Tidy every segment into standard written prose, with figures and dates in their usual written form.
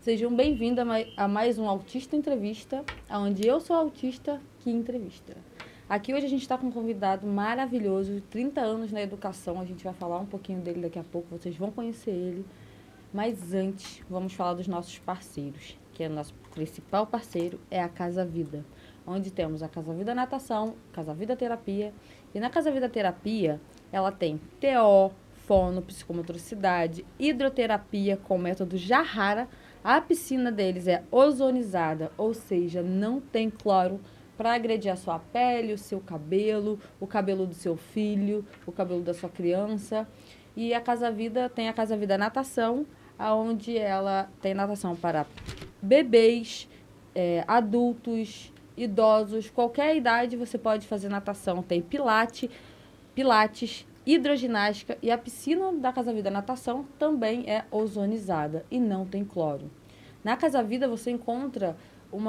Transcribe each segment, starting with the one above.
Sejam bem-vindos a mais um Autista Entrevista, onde eu sou autista que entrevista. Aqui hoje a gente está com um convidado maravilhoso, 30 anos na educação, a gente vai falar um pouquinho dele daqui a pouco, vocês vão conhecer ele. Mas antes, vamos falar dos nossos parceiros, que é o nosso principal parceiro, é a Casa Vida, onde temos a Casa Vida Natação, Casa Vida Terapia, e na Casa Vida Terapia, ela tem TO, fono, psicomotricidade, hidroterapia com método Jahara. A piscina deles é ozonizada, ou seja, não tem cloro para agredir a sua pele, o seu cabelo, o cabelo do seu filho, o cabelo da sua criança. E a Casa Vida tem a Casa Vida Natação, onde ela tem natação para bebês, adultos, idosos, qualquer idade você pode fazer natação. Tem pilates, hidroginástica e a piscina da Casa Vida Natação também é ozonizada e não tem cloro. Na Casa Vida você encontra um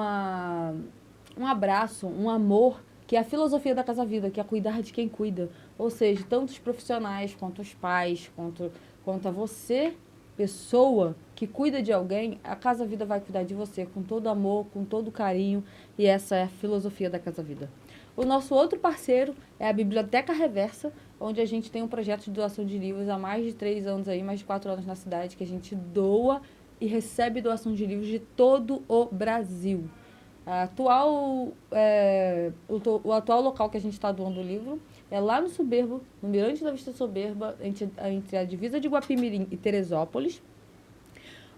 abraço, um amor, que é a filosofia da Casa Vida, que é cuidar de quem cuida. Ou seja, tanto os profissionais, quanto os pais, quanto a você, pessoa que cuida de alguém, a Casa Vida vai cuidar de você com todo amor, com todo carinho, e essa é a filosofia da Casa Vida. O nosso outro parceiro é a Biblioteca Reversa, onde a gente tem um projeto de doação de livros há mais de 3 anos aí, mais de 4 anos na cidade, que a gente doa e recebe doação de livros de todo o Brasil. O atual local que a gente está doando o livro é lá no Soberbo, no Mirante da Vista Soberba, entre a divisa de Guapimirim e Teresópolis,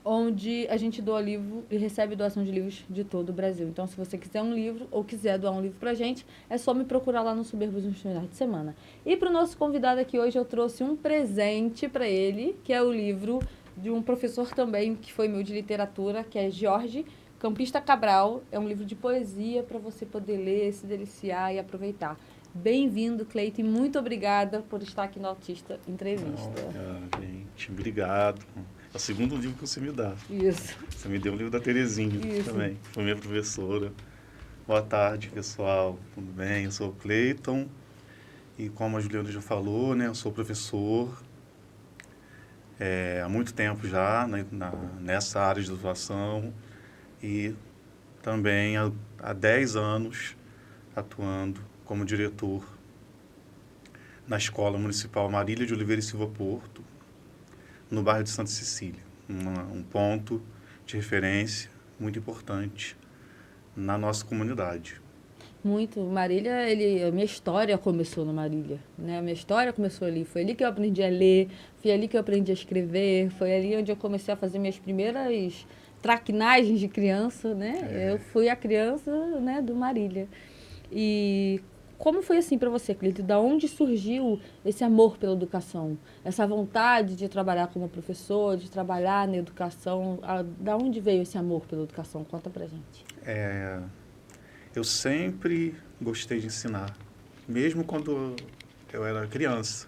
onde a gente doa livro e recebe doação de livros de todo o Brasil. Então, se você quiser um livro ou quiser doar um livro pra gente, é só me procurar lá no Soberbos nos finais de semana. E para o nosso convidado aqui hoje, eu trouxe um presente para ele, que é o livro de um professor também, que foi meu de literatura, que é Jorge Campista Cabral. É um livro de poesia para você poder ler, se deliciar e aproveitar. Bem-vindo, Cleiton, e muito obrigada por estar aqui no Autista Entrevista. Gente, obrigado. É o segundo livro que você me dá. Isso. Você me deu um livro da Terezinha também, que foi minha professora. Boa tarde, pessoal. Tudo bem? Eu sou o Cleiton e como a Juliana já falou, né, eu sou professor há muito tempo já nessa área de educação e também há 10 anos atuando como diretor na Escola Municipal Marília de Oliveira e Silva Porto, no bairro de Santa Cecília, um ponto de referência muito importante na nossa comunidade. Muito. Marília, a minha história começou na Marília, né? A minha história começou ali. Foi ali que eu aprendi a ler, foi ali que eu aprendi a escrever, foi ali onde eu comecei a fazer minhas primeiras traquinagens de criança, né? Eu fui a criança, né, do Marília. E como foi assim para você, Clito? Da onde surgiu esse amor pela educação? Essa vontade de trabalhar como professor, de trabalhar na educação? Da onde veio esse amor pela educação? Conta pra gente. Eu sempre gostei de ensinar, mesmo quando eu era criança,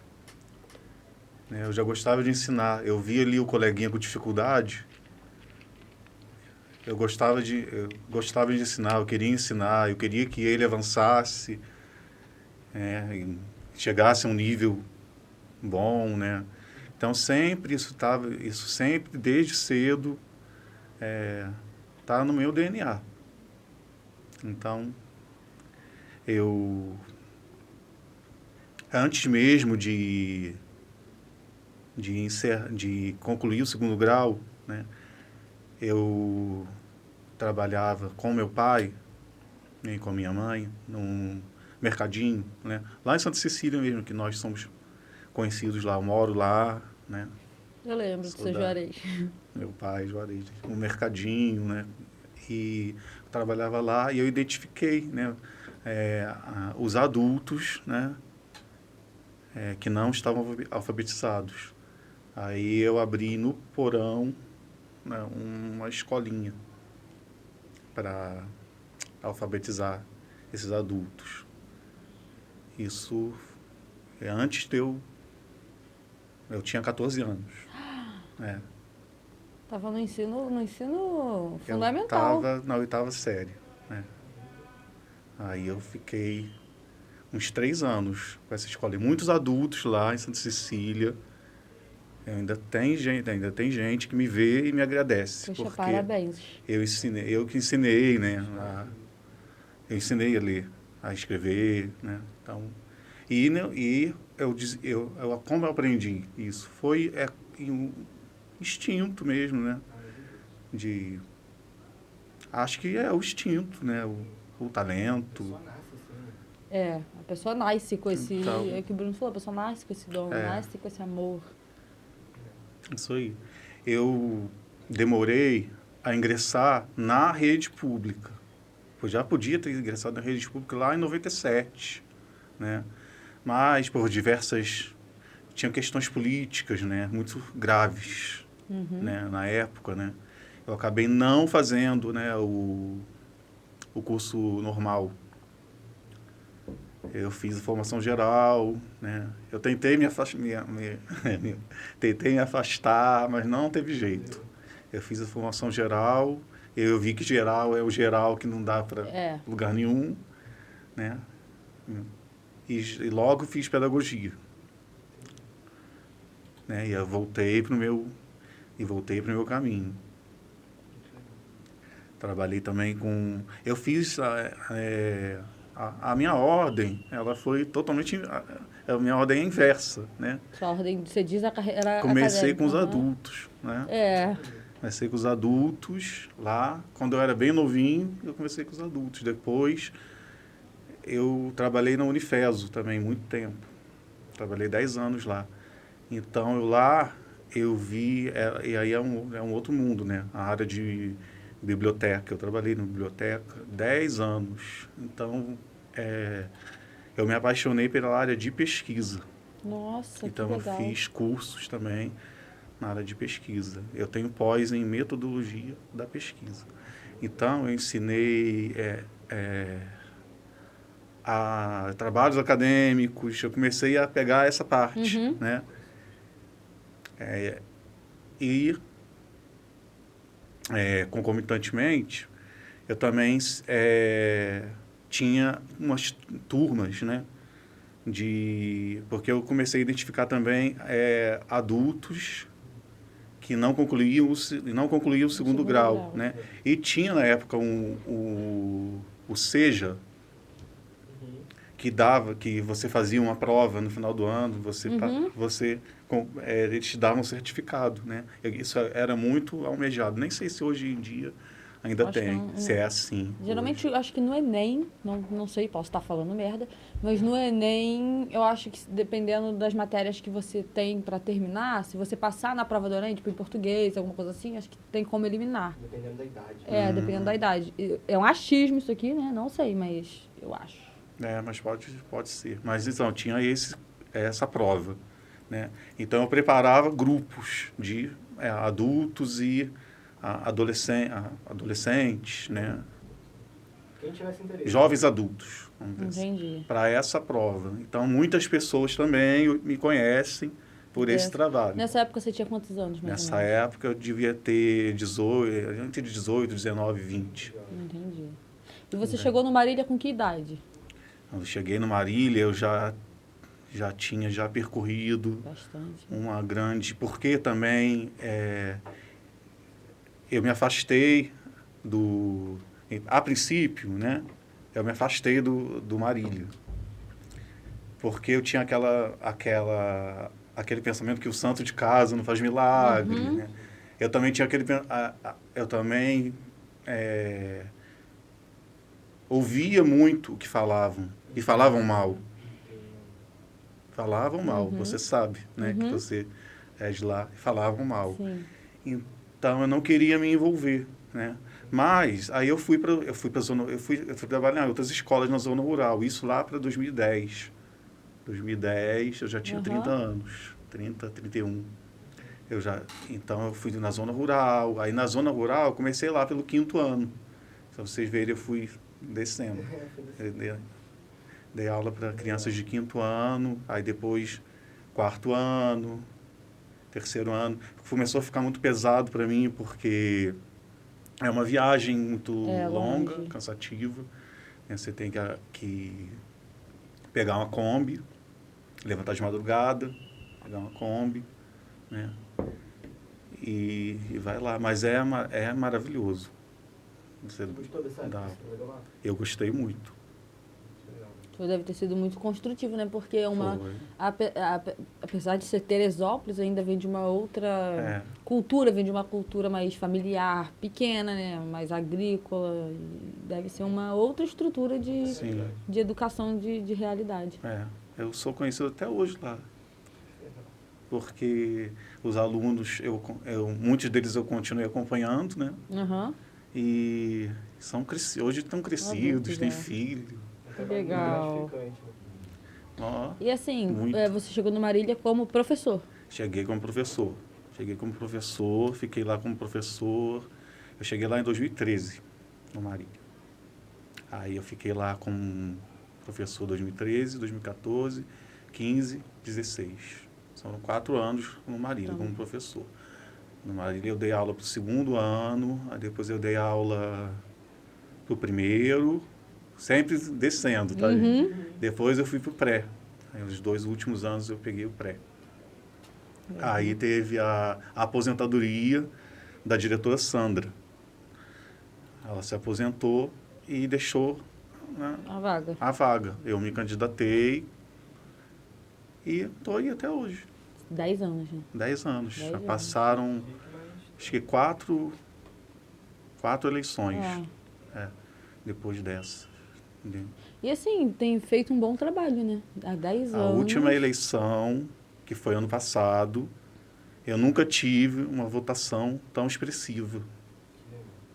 né? Eu já gostava de ensinar. Eu via ali o coleguinha com dificuldade, eu gostava de ensinar, eu queria ensinar, eu queria que ele avançasse, né, e chegasse a um nível bom, né? Então isso sempre desde cedo tá no meu DNA. Então eu antes mesmo de concluir o segundo grau, né, eu trabalhava com meu pai, né, e com minha mãe num mercadinho, né, lá em Santa Cecília mesmo, que nós somos conhecidos lá, eu moro lá, né, Eu lembro do sou seu da Juarez. meu pai, Juarez, um mercadinho, né, e eu trabalhava lá e eu identifiquei, né, os adultos, né, que não estavam alfabetizados. Aí eu abri no porão, né, uma escolinha para alfabetizar esses adultos. Isso é antes de eu tinha 14 anos. Né? Tava no ensino Eu fundamental. estava na oitava série. Né? Aí eu fiquei uns 3 anos com essa escola. E muitos adultos lá em Santa Cecília Ainda tem gente que me vê e me agradece. Poxa, porque parabéns. eu que ensinei, né? Eu ensinei a ler, a escrever, né? Então, como eu aprendi isso? Foi um instinto mesmo, né? Acho que é o instinto, né? O talento. A pessoa nasce com esse... Então, É o que o Bruno falou, a pessoa nasce com esse dom, nasce com esse amor. Isso aí. Eu demorei a ingressar na rede pública. Eu já podia ter ingressado na rede pública lá em 97, né? Mas por tinha questões políticas, né, muito graves, né, na época, né? Eu acabei não fazendo, né, o curso normal. Eu fiz a formação geral, né? Eu tentei tentei me afastar, mas não teve jeito. Eu fiz a formação geral, eu vi que geral é o geral que não dá para lugar nenhum, né? E logo fiz pedagogia, né? E eu voltei para o meu caminho. Trabalhei também com... Eu fiz a minha ordem, ela foi totalmente... A minha ordem é inversa, né? Sua ordem, você diz a carreira Comecei acadêmica. com os adultos, né? Comecei com os adultos lá. Quando eu era bem novinho, eu comecei com os adultos. Depois, eu trabalhei na Unifeso também, muito tempo. Trabalhei 10 anos lá. Então, eu vi... E aí é um outro mundo, né? A área de biblioteca. Eu trabalhei na biblioteca 10 anos. Então, eu me apaixonei pela área de pesquisa. Nossa, então, que legal. Eu fiz cursos também na área de pesquisa. Eu tenho pós em metodologia da pesquisa. Então, eu ensinei a trabalhos acadêmicos, eu comecei a pegar essa parte, né? Concomitantemente, eu também tinha umas turmas, né? Porque eu comecei a identificar também adultos que não concluíam o segundo grau, né? E tinha na época o SEJA, que você fazia uma prova no final do ano, eles te davam um certificado, né? Isso era muito almejado. Nem sei se hoje em dia ainda tem, se é assim. Geralmente, eu acho que no Enem, não sei, posso estar falando merda, mas no Enem, eu acho que dependendo das matérias que você tem para terminar, se você passar na prova do Enem, tipo em português, alguma coisa assim, acho que tem como eliminar. Dependendo da idade. Dependendo da idade. É um achismo isso aqui, né? Não sei, mas eu acho. Mas pode ser. Mas então, tinha essa prova, né? Então, eu preparava grupos de adultos e adolescentes, né? Quem tivesse interesse. Jovens adultos, vamos dizer Entendi. para essa prova. Então, muitas pessoas também me conhecem por esse trabalho. Nessa época, você tinha quantos anos, mais Nessa ou menos? época, eu devia ter entre 18, 19 e 20. Entendi. E você chegou no Marília com que idade? Quando eu cheguei no Marília, eu já tinha percorrido Bastante. uma grande... Porque também eu me afastei a princípio, né? Eu me afastei do Marília. Porque eu tinha aquele pensamento que o santo de casa não faz milagre, né? Eu também tinha ouvia muito o que falavam. E falavam mal. Falavam mal, você sabe, né? Que você é de lá. E falavam mal. Sim. Então, eu não queria me envolver, né? Mas, aí eu fui trabalhar em outras escolas na zona rural. Isso lá para 2010. 2010, eu já tinha 30 anos. 30, 31. Então, eu fui na zona rural. Aí, na zona rural, eu comecei lá pelo 5º ano. Se vocês verem, eu fui descendo. Dei aula para crianças de 5º ano, aí depois 4º ano, 3º ano. Começou a ficar muito pesado para mim, porque é uma viagem muito longa, cansativa. Você tem que pegar uma Kombi, levantar de madrugada, pegar uma Kombi, né? E vai lá. Mas é maravilhoso. Você Gostou dessa época? dá- Você legal lá? Eu gostei muito. Legal. Então deve ter sido muito construtivo, né? Porque é uma... Foi. Apesar de ser Teresópolis, ainda vem de uma outra É. cultura, vem de uma cultura mais familiar, pequena, né? Mais agrícola. E deve ser uma outra estrutura Sim. de educação de realidade. Eu sou conhecido até hoje lá. Porque os alunos, muitos deles eu continuei acompanhando, né? Aham. E hoje estão crescidos, Adultos, têm é. filho. Um trabalho muito legal. gratificante, né? Ó, E assim, Muito. você chegou no Marília como professor. cheguei como professor, fiquei lá como professor. Eu cheguei lá em 2013, no Marília. Aí eu fiquei lá como professor 2013, 2014, 15, 16. São 4 anos no Marília Então. como professor. No Marília eu dei aula para o 2º ano, aí depois eu dei aula para o 1º, sempre descendo, tá, gente? Depois eu fui para o pré. Aí, os 2 últimos anos eu peguei o pré. Aí teve a aposentadoria da diretora Sandra. Ela se aposentou e deixou, né, A vaga. a vaga. Eu me candidatei e estou aí até hoje. 10 anos, né? 10 anos. 10 Já anos. passaram, acho que 4 eleições É. depois dessa. Entendeu? E assim, tem feito um bom trabalho, né? Há 10 A anos. última eleição, que foi ano passado, eu nunca tive uma votação tão expressiva.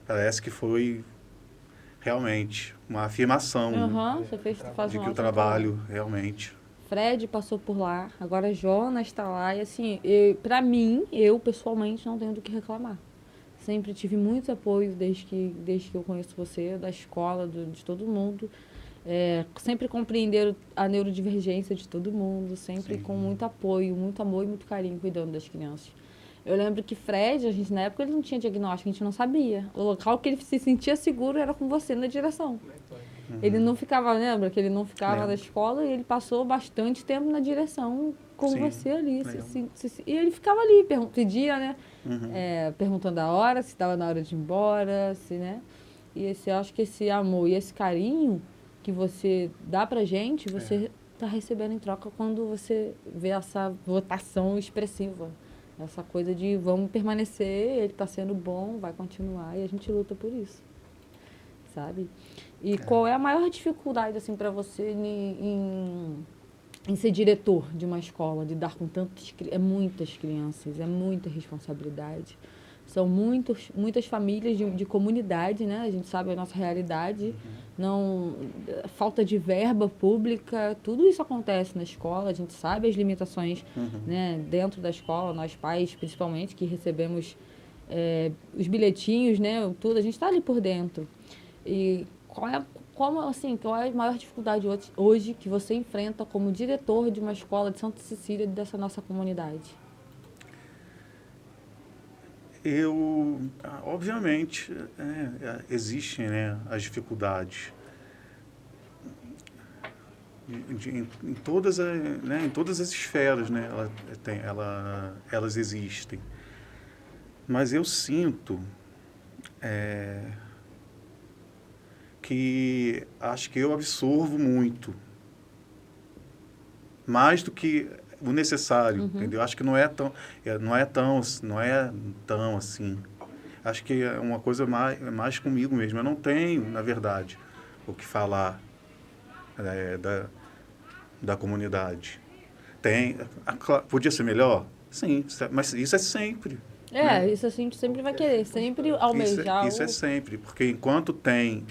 Parece que foi realmente uma afirmação, né, Aham, você faz de um que o ótimo trabalho realmente... Fred passou por lá, agora Jonas está lá. E assim, pra mim, eu pessoalmente não tenho do que reclamar. Sempre tive muito apoio desde que eu conheço você, da escola, de todo mundo. Sempre compreenderam a neurodivergência de todo mundo, sempre Sim. com muito apoio, muito amor e muito carinho cuidando das crianças. Eu lembro que Fred, a gente na época ele não tinha diagnóstico, a gente não sabia. O local que ele se sentia seguro era com você na direção. Como é que foi? Ele não ficava, lembra que ele não ficava Lembro. na escola e ele passou bastante tempo na direção com Sim, você ali. lembro. E ele ficava ali, pedia, né? Uhum. Perguntando a hora, se estava na hora de ir embora, se, né? E eu acho que esse amor e esse carinho que você dá pra gente, você tá recebendo em troca quando você vê essa votação expressiva. Essa coisa de vamos permanecer, ele tá sendo bom, vai continuar e a gente luta por isso. Sabe? E qual é a maior dificuldade, assim, para você em ser diretor de uma escola, de dar com muitas crianças, é muita responsabilidade. São muitas famílias de comunidade, né? A gente sabe a nossa realidade. Não, falta de verba pública, tudo isso acontece na escola. A gente sabe as limitações, né, dentro da escola, nós pais, principalmente, que recebemos os bilhetinhos, né? Tudo, a gente está ali por dentro. E qual é a maior dificuldade hoje que você enfrenta como diretor de uma escola de Santa Cecília dessa nossa comunidade? Obviamente, existem, né, as dificuldades em todas as esferas, né, elas existem. Mas eu sinto que acho que eu absorvo muito, mais do que o necessário, entendeu? Acho que não é tão assim. Acho que é uma coisa mais comigo mesmo. Eu não tenho, na verdade, o que falar da comunidade. Podia ser melhor? Sim, mas isso é sempre. Isso assim, a gente sempre vai querer, sempre almejar Isso é sempre, porque enquanto tem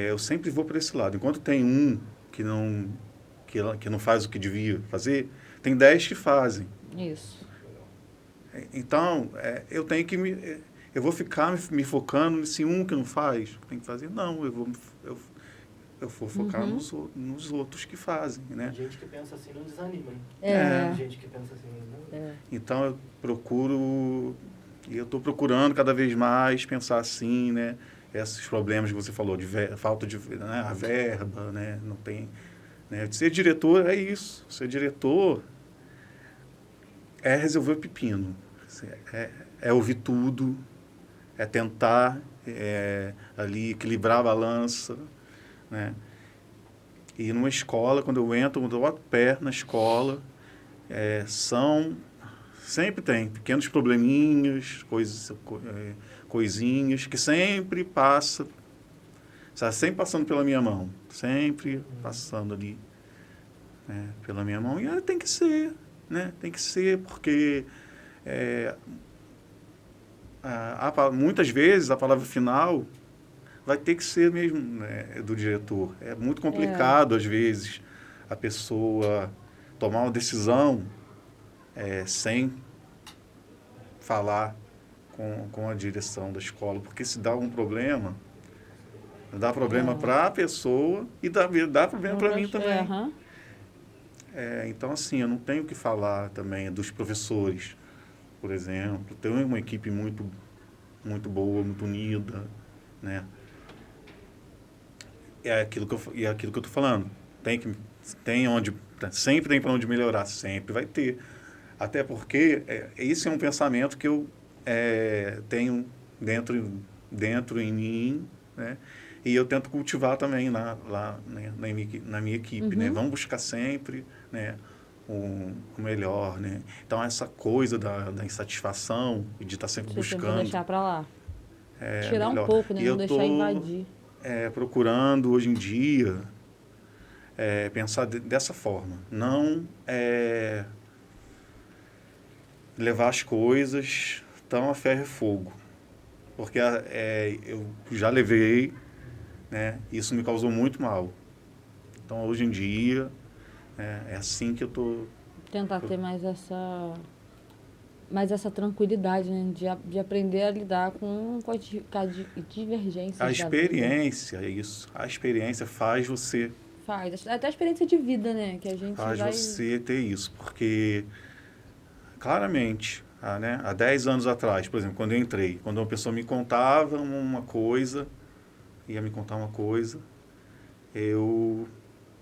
eu sempre vou para esse lado. Enquanto tem um que não faz o que devia fazer, tem 10 que fazem. Isso. Então, eu tenho que eu vou ficar me focando nesse um que não faz, tem que fazer. Não, eu vou focar nos outros que fazem, né? Gente que pensa assim não desanima, hein? Gente que pensa assim não... Então, eu estou procurando cada vez mais pensar assim, né? Esses problemas que você falou, de falta de a verba, né? Não tem... Né? Ser diretor é isso. Ser diretor é resolver o pepino. Assim, é ouvir tudo, é tentar ali equilibrar a balança, né? E numa escola, quando eu boto pé na escola, sempre tem pequenos probleminhas, coisinhas que sempre passa, sabe, sempre passando pela minha mão, sempre passando ali, né, pela minha mão. E tem que ser, né? Tem que ser, porque muitas vezes a palavra final vai ter que ser mesmo, né, do diretor. É muito complicado, às vezes, a pessoa tomar uma decisão sem falar com a direção da escola, porque se dá um problema, dá problema para a pessoa e dá problema para mim também. Então, assim, eu não tenho o que falar também dos professores, por exemplo. Tem uma equipe muito, muito boa, muito unida, né? É aquilo que eu estou falando. Sempre tem para onde melhorar, sempre vai ter. Até porque esse é um pensamento que eu tenho dentro em mim, né? E eu tento cultivar também lá né, na minha equipe, né? Vamos buscar sempre, né, o melhor, né? Então, essa coisa da insatisfação e de estar sempre buscando... Não deixar para lá. Tirar melhor. Um pouco, né? Não deixar invadir. Procurando, hoje em dia, pensar dessa forma. Não levar as coisas tão a ferro e fogo. Porque eu já levei, né? Isso me causou muito mal. Então, hoje em dia, é assim que eu estou... Tentar ter mais essa tranquilidade, né? De aprender a lidar com a divergência. A experiência, isso. A experiência faz você... Faz. Até a experiência de vida, né? Que a gente faz você ter isso. Porque, claramente, né, há 10 anos atrás, por exemplo, quando eu entrei, quando uma pessoa me contava uma coisa, ia me contar uma coisa, eu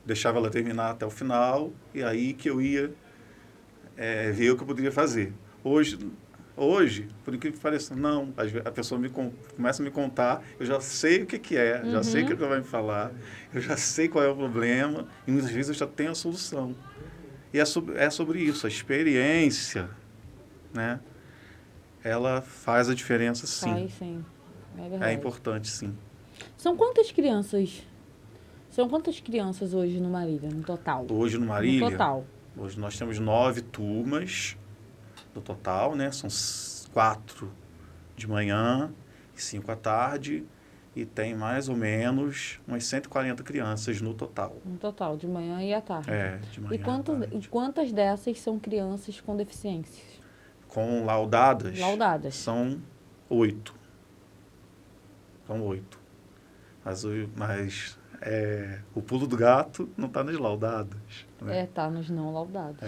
deixava ela terminar até o final, e aí que eu ia ver o que eu poderia fazer. Hoje, por incrível que pareça, não. A pessoa começa a me contar, eu já sei o que é, já sei o que ela vai me falar, eu já sei qual é o problema, e muitas vezes eu já tenho a solução. E é sobre isso, a experiência, né? Ela faz a diferença, sim. Faz, sim. É verdade. É importante, sim. São quantas crianças hoje no Marília, no total? Hoje no Marília? No total. Hoje nós temos 9 turmas no total, né? São 4 de manhã e 5 à tarde. E tem mais ou menos umas 140 crianças no total. No total, de manhã e à tarde. De manhã e quantas dessas são crianças com deficiências? Com laudadas? Laudadas. São 8. São 8. Mas o pulo do gato não está nas laudadas. Né? Está nos não laudados.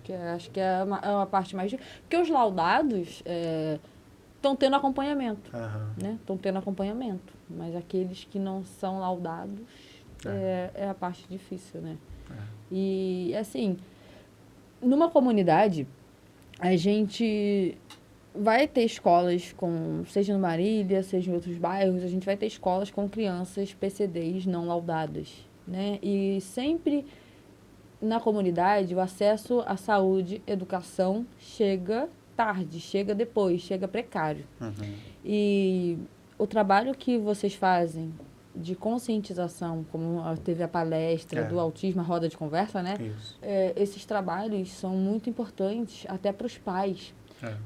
Que acho que é uma parte mais... Porque os laudados estão tendo acompanhamento. Né? Estão tendo acompanhamento. Mas aqueles que não são laudados é a parte difícil, né? E, assim, numa comunidade, a gente vai ter escolas seja no Marília, seja em outros bairros, a gente vai ter escolas com crianças PCDs não laudadas, né? E sempre na comunidade o acesso à saúde, educação chega tarde, chega depois, chega precário. E o trabalho que vocês fazem de conscientização, como teve a palestra do autismo, a roda de conversa, né? Esses trabalhos são muito importantes até para os pais.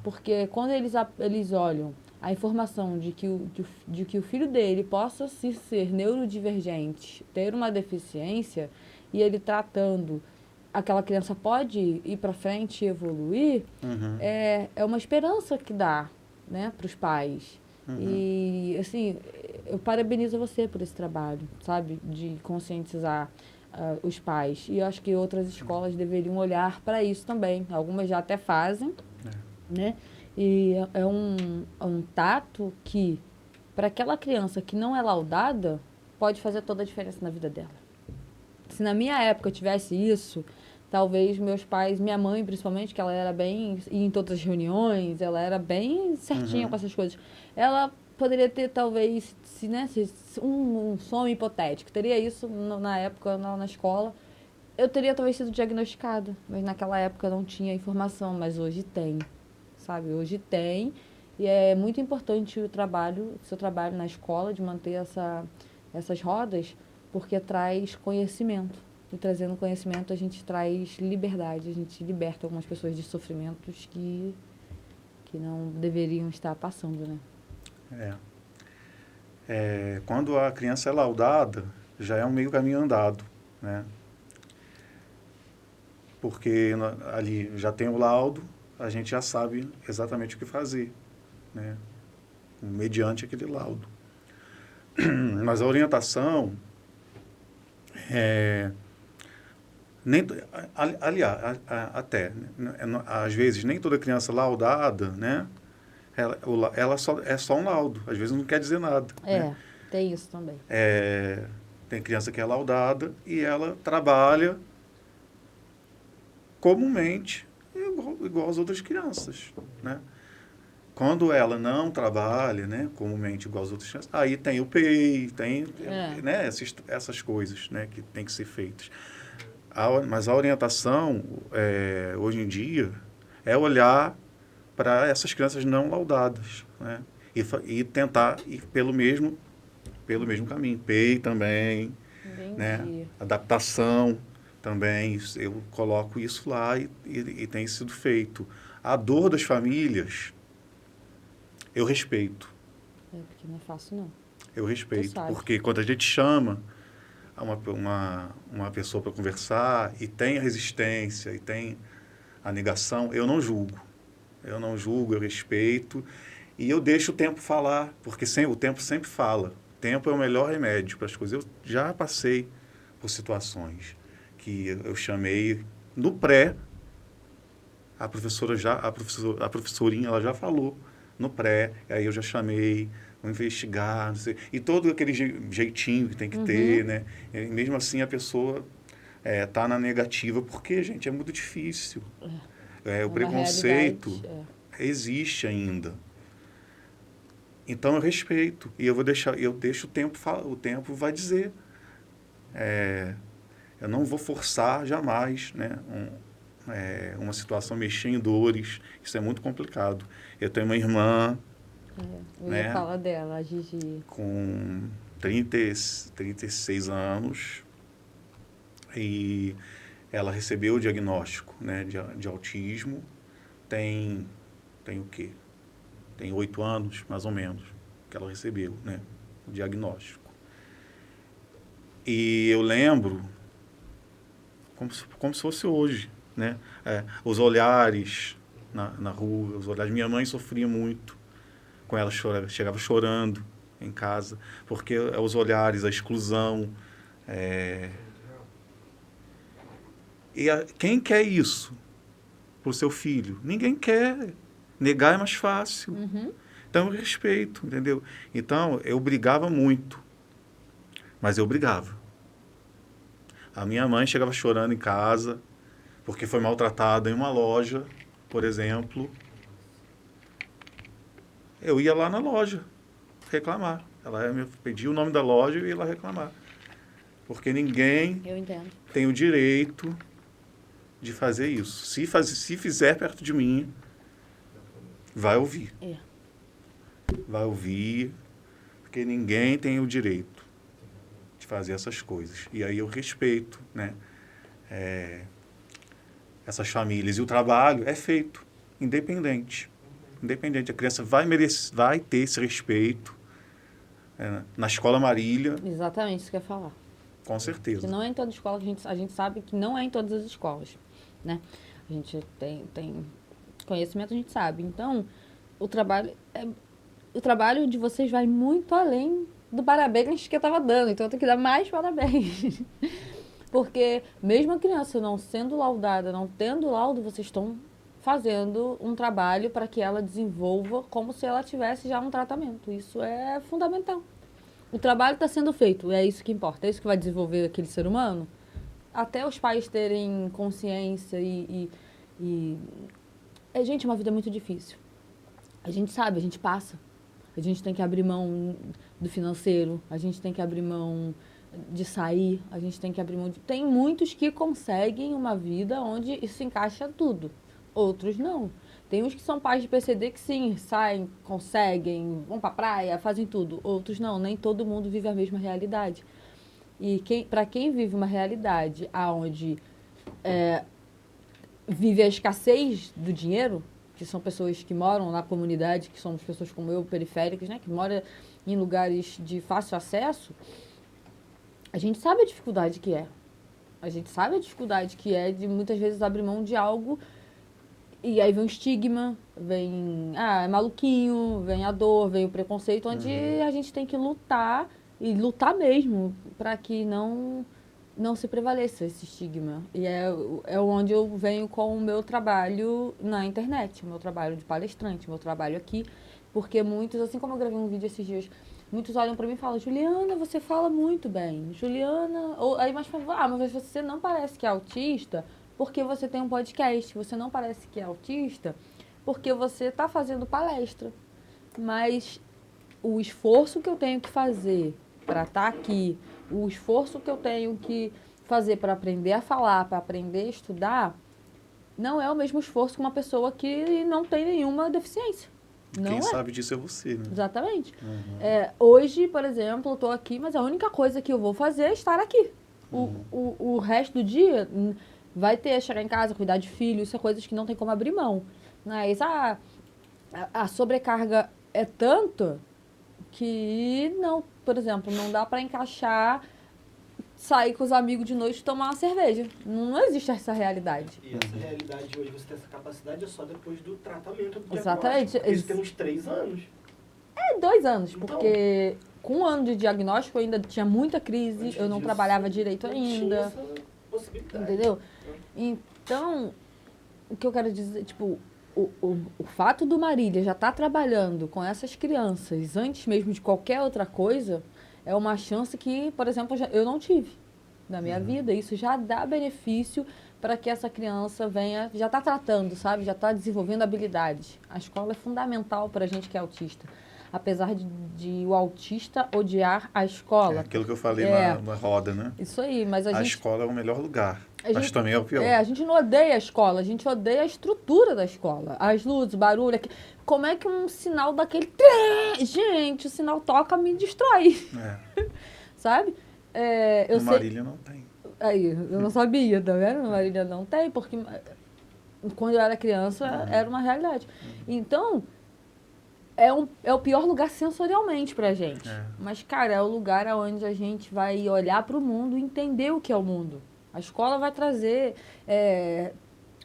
Porque quando eles olham a informação de que o filho dele possa ser neurodivergente, ter uma deficiência, e ele tratando, aquela criança pode ir para frente e evoluir, é uma esperança que dá, né, para os pais. E, assim, eu parabenizo você por esse trabalho, sabe, de conscientizar os pais. E eu acho que outras escolas deveriam olhar para isso também. Algumas já até fazem, né? E é um tato que, para aquela criança que não é laudada, pode fazer toda a diferença na vida dela. Se na minha época eu tivesse isso, talvez meus pais, minha mãe principalmente, que ela era bem, ia em todas as reuniões, ela era bem certinha com essas coisas. Ela poderia ter, talvez, um sonho hipotético, teria isso na época, na escola. Eu teria talvez sido diagnosticada, mas naquela época não tinha informação, mas hoje tem, sabe? Hoje tem, e é muito importante o seu trabalho na escola, de manter essas rodas, porque traz conhecimento. E trazendo conhecimento, a gente traz liberdade, a gente liberta algumas pessoas de sofrimentos que não deveriam estar passando, né? Quando a criança é laudada, já é um meio caminho andado, né? Porque ali já tem o laudo, a gente já sabe exatamente o que fazer, né? Mediante aquele laudo. Mas a orientação, aliás, até, às vezes, nem toda criança laudada, né? Ela é só um laudo, às vezes não quer dizer nada. Né? Tem isso também. Tem criança que é laudada e ela trabalha comumente igual as outras crianças, né? Quando ela não trabalha, né, comumente igual as outras crianças, aí tem o PEI, tem né, essas coisas, né, que tem que ser feitas. Mas a orientação, hoje em dia, é olhar para essas crianças não laudadas, né, e tentar ir pelo mesmo caminho. PEI também, né, adaptação também, eu coloco isso lá e tem sido feito. A dor das famílias, eu respeito. Porque não é fácil, não. Eu respeito, porque quando a gente chama uma pessoa para conversar e tem a resistência e tem a negação, eu não julgo. Eu não julgo, eu respeito e eu deixo o tempo falar, porque o tempo sempre fala. O tempo é o melhor remédio para as coisas. Eu já passei por situações que eu chamei no pré, a professorinha ela já falou no pré, aí eu já chamei, vou investigar, não sei, e todo aquele jeitinho que tem que ter, né? E mesmo assim a pessoa tá na negativa, porque, gente, é muito difícil. O preconceito existe ainda. Então eu respeito e eu deixo o tempo vai dizer. Eu não vou forçar jamais, né, uma situação, mexer em dores, isso é muito complicado. Eu tenho uma irmã, eu ia falar dela, a Gigi, com 36 anos, e ela recebeu o diagnóstico, né, de autismo, tem o quê? Tem 8 anos, mais ou menos, que ela recebeu, né, o diagnóstico. E eu lembro como se fosse hoje, né? Os olhares na rua, os olhares. Minha mãe sofria muito com ela, chegava chorando em casa, porque os olhares, a exclusão. Quem quer isso para o seu filho? Ninguém quer. Negar é mais fácil. Então, eu respeito, entendeu? Então, eu brigava muito, mas eu brigava. A minha mãe chegava chorando em casa, porque foi maltratada em uma loja, por exemplo. Eu ia lá na loja reclamar. Ela me pedia o nome da loja e eu ia lá reclamar. Porque ninguém tem o direito de fazer isso. Se fizer perto de mim, vai ouvir. Vai ouvir, porque ninguém tem o direito de fazer essas coisas. E aí eu respeito, né, essas famílias. E o trabalho é feito independente. A criança vai ter esse respeito na Escola Marília. Exatamente, isso que eu ia falar. Com certeza. Que não é em toda escola, a gente sabe que não é em todas as escolas, né? A gente tem conhecimento, a gente sabe. Então, o trabalho de vocês vai muito além do parabéns que eu estava dando. Então, eu tenho que dar mais parabéns. Porque mesmo a criança não sendo laudada, não tendo laudo, vocês estão fazendo um trabalho para que ela desenvolva como se ela tivesse já um tratamento. Isso é fundamental. O trabalho está sendo feito, é isso que importa. É isso que vai desenvolver aquele ser humano. até os pais terem consciência gente, é uma vida muito difícil. A gente sabe, a gente passa. A gente tem que abrir mão do financeiro, a gente tem que abrir mão de sair, a gente tem que abrir mão de... Tem muitos que conseguem uma vida onde isso encaixa tudo. Outros não. Tem uns que são pais de PCD que sim, saem, conseguem, vão pra praia, fazem tudo. Outros não, nem todo mundo vive a mesma realidade. E para quem vive uma realidade onde vive a escassez do dinheiro, que são pessoas que moram na comunidade, que somos pessoas como eu, periféricas, né, que moram em lugares de fácil acesso, a gente sabe a dificuldade que é. A gente sabe a dificuldade que é de muitas vezes abrir mão de algo e aí vem o estigma, vem, é maluquinho, vem a dor, vem o preconceito, onde a gente tem que lutar, e lutar mesmo, para que não se prevaleça esse estigma. E é onde eu venho com o meu trabalho na internet, o meu trabalho de palestrante, o meu trabalho aqui, porque muitos, assim como eu gravei um vídeo esses dias, muitos olham para mim e falam, Juliana, você fala muito bem. Juliana... aí mais falam, mas você não parece que é autista porque você tem um podcast. Você não parece que é autista porque você está fazendo palestra. Mas o esforço que eu tenho que fazer para estar aqui, o esforço que eu tenho que fazer para aprender a falar, para aprender a estudar, não é o mesmo esforço que uma pessoa que não tem nenhuma deficiência. Quem sabe disso é você, né? Exatamente. Hoje, por exemplo, eu estou aqui, mas a única coisa que eu vou fazer é estar aqui. O resto do dia vai ter, chegar em casa, cuidar de filho, isso é coisas que não tem como abrir mão. Mas a sobrecarga é tanto que, não, por exemplo, não dá para encaixar sair com os amigos de noite e tomar uma cerveja. Não existe essa realidade. E essa realidade hoje, você tem essa capacidade é só depois do tratamento do Exatamente. diagnóstico. Isso tem uns 3 anos. 2 anos, Então, porque com 1 ano de diagnóstico eu ainda tinha muita crise, eu não trabalhava direito ainda. Tinha essa possibilidade. Entendeu? Então, o que eu quero dizer, tipo, o fato do Marília já estar trabalhando com essas crianças antes mesmo de qualquer outra coisa é uma chance que, por exemplo, eu não tive na minha vida. Isso já dá benefício para que essa criança venha, já está tratando, sabe? Já está desenvolvendo habilidades. A escola é fundamental para a gente que é autista. Apesar de o autista odiar a escola. É aquilo que eu falei na roda, né? Isso aí, mas a escola é o melhor lugar, mas também é o pior. A gente não odeia a escola, a gente odeia a estrutura da escola. As luzes, o barulho. Como é que um sinal daquele... Gente, o sinal toca, me destrói. Sabe? No Marília não tem. Aí, eu não sabia, tá vendo? No Marília não tem, porque quando eu era criança era uma realidade. Então... É o pior lugar sensorialmente pra gente. Mas, cara, é o lugar onde a gente vai olhar pro mundo e entender o que é o mundo. A escola vai trazer...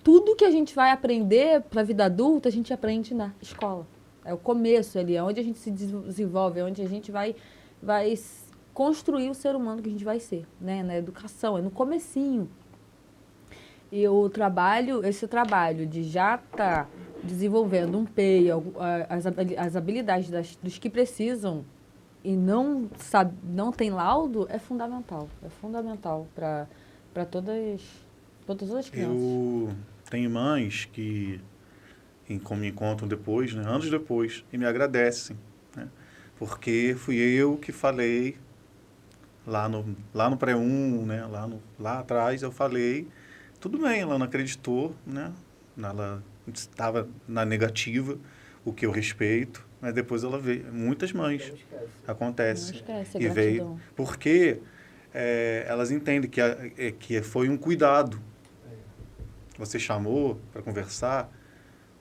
tudo que a gente vai aprender pra vida adulta, a gente aprende na escola. É o começo ali, é onde a gente se desenvolve, é onde a gente vai construir o ser humano que a gente vai ser, né? Na educação, é no comecinho. E esse trabalho de já estar desenvolvendo um PEI, as habilidades dos que precisam e não tem laudo, é fundamental. É fundamental para todas as crianças. Eu tenho mães que me encontram depois, né, anos depois, e me agradecem, né, porque fui eu que falei lá no pré-1, né, lá atrás eu falei, tudo bem, ela não acreditou, né, ela estava na negativa, o que eu respeito, mas depois ela veio. Muitas mães acontece. Não esquece, e veio porque elas entendem que foi um cuidado. Você chamou para conversar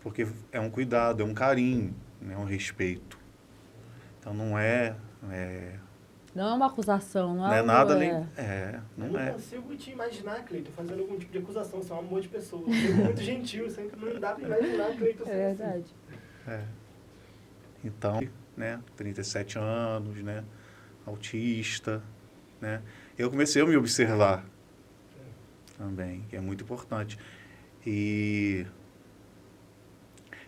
porque é um cuidado, é um carinho, é um respeito. Então não é não é uma acusação, não é nada além. Não consigo te imaginar, Cleiton, fazendo algum tipo de acusação. Você é um amor de pessoa. Você é muito gentil, sempre não dá para imaginar, Cleiton. É verdade. Assim. Então, né, 37 anos, né, autista, né, eu comecei a me observar também, que é muito importante. E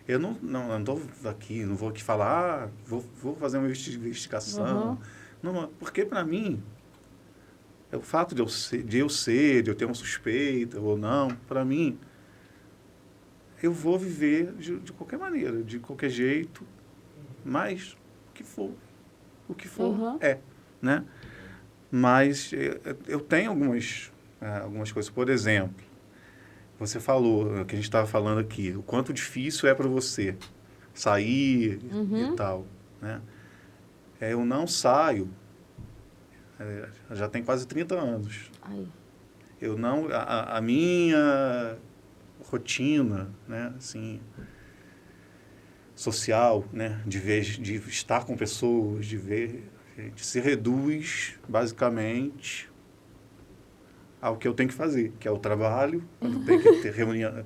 eu não estou aqui, não vou aqui falar, vou fazer uma investigação. Não, porque para mim, o fato de eu ter uma suspeita ou não, para mim, eu vou viver de qualquer maneira, de qualquer jeito, mas o que for né? Mas eu tenho algumas coisas. Por exemplo, você falou, o que a gente estava falando aqui, o quanto difícil é para você sair e tal, né? Eu não saio, já tem quase 30 anos. Ai. Eu não, a minha rotina, né, assim, social, né, de estar com pessoas, se reduz basicamente ao que eu tenho que fazer, que é o trabalho, quando tem que ter reunião,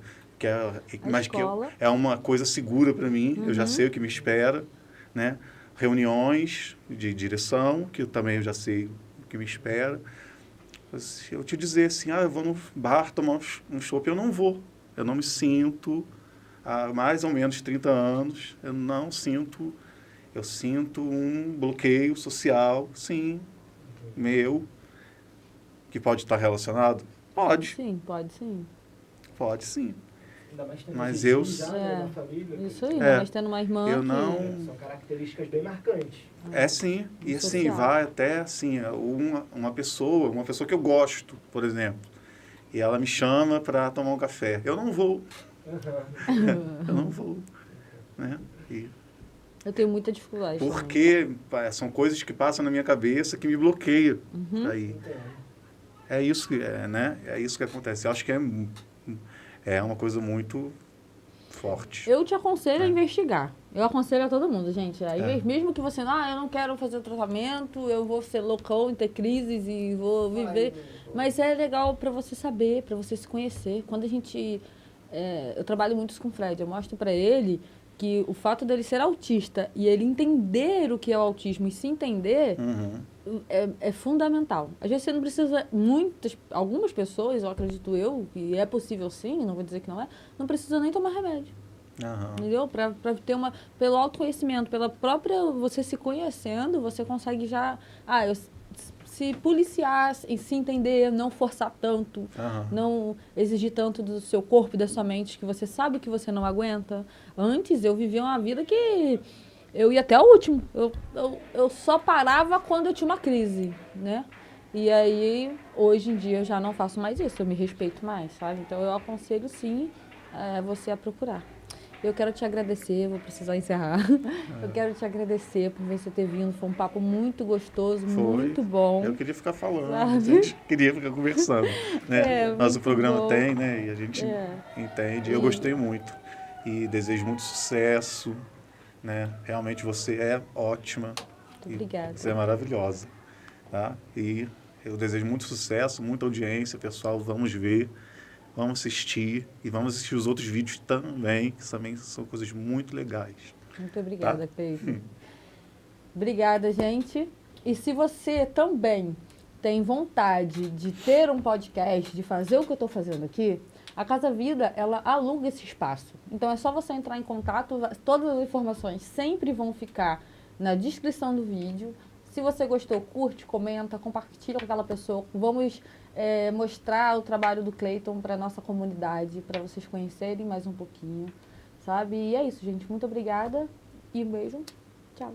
mas que é uma coisa segura para mim, eu já sei o que me espera, né? Reuniões de direção, que também eu já sei o que me espera. Se eu te dizer assim, eu vou no bar tomar um chopp, eu não vou. Eu não me sinto, há mais ou menos 30 anos, eu sinto um bloqueio social, sim, meu, que pode estar relacionado? Pode. Sim, pode sim. Pode sim. Ainda mais tendo Mas jeitinho já, né, na família. Isso aí, ainda mais tendo uma irmã eu não... São características bem marcantes. Sim. E assim, social. vai até assim, uma pessoa que eu gosto, por exemplo, e ela me chama para tomar um café. Eu não vou. Eu não vou. Né? Eu tenho muita dificuldade. Porque são coisas que passam na minha cabeça que me bloqueiam. Aí. É isso né? É isso que acontece. Eu acho que é uma coisa muito forte. Eu te aconselho a investigar. Eu aconselho a todo mundo, gente. Aí, mesmo que você eu não quero fazer o tratamento, eu vou ser loucão, ter crises e vou viver. Mas é legal para você saber, para você se conhecer. Quando a gente... eu trabalho muito com o Fred. Eu mostro para ele que o fato dele ser autista e ele entender o que é o autismo e se entender é fundamental. Às vezes você não precisa... Algumas pessoas, eu acredito que é possível sim, não vou dizer que não precisa nem tomar remédio. Entendeu? Para ter pelo autoconhecimento, pela própria você se conhecendo, você consegue já se policiar, se entender, não forçar tanto, não exigir tanto do seu corpo e da sua mente, que você sabe que você não aguenta. Antes eu vivia uma vida que eu ia até o último. Eu só parava quando eu tinha uma crise, né? E aí, hoje em dia, eu já não faço mais isso, eu me respeito mais, sabe? Então, eu aconselho, sim, você a procurar. Eu quero te agradecer, vou precisar encerrar. Eu quero te agradecer por você ter vindo, foi um papo muito gostoso, muito bom. Eu queria ficar falando, a gente queria ficar conversando, né? Mas o programa tem, né? E a gente entende. Eu gostei muito e desejo muito sucesso, né? Realmente você é ótima. Muito obrigada. Você é maravilhosa, tá? E eu desejo muito sucesso, muita audiência, pessoal, vamos ver. Vamos assistir e vamos assistir os outros vídeos também, que também são coisas muito legais. Muito obrigada, Cleiton. Obrigada, gente. E se você também tem vontade de ter um podcast, de fazer o que eu estou fazendo aqui, a Casa Vida, ela aluga esse espaço. Então, é só você entrar em contato, todas as informações sempre vão ficar na descrição do vídeo. Se você gostou, curte, comenta, compartilha com aquela pessoa. Vamos mostrar o trabalho do Cleiton para a nossa comunidade, para vocês conhecerem mais um pouquinho, sabe? E é isso, gente. Muito obrigada e um beijo. Tchau.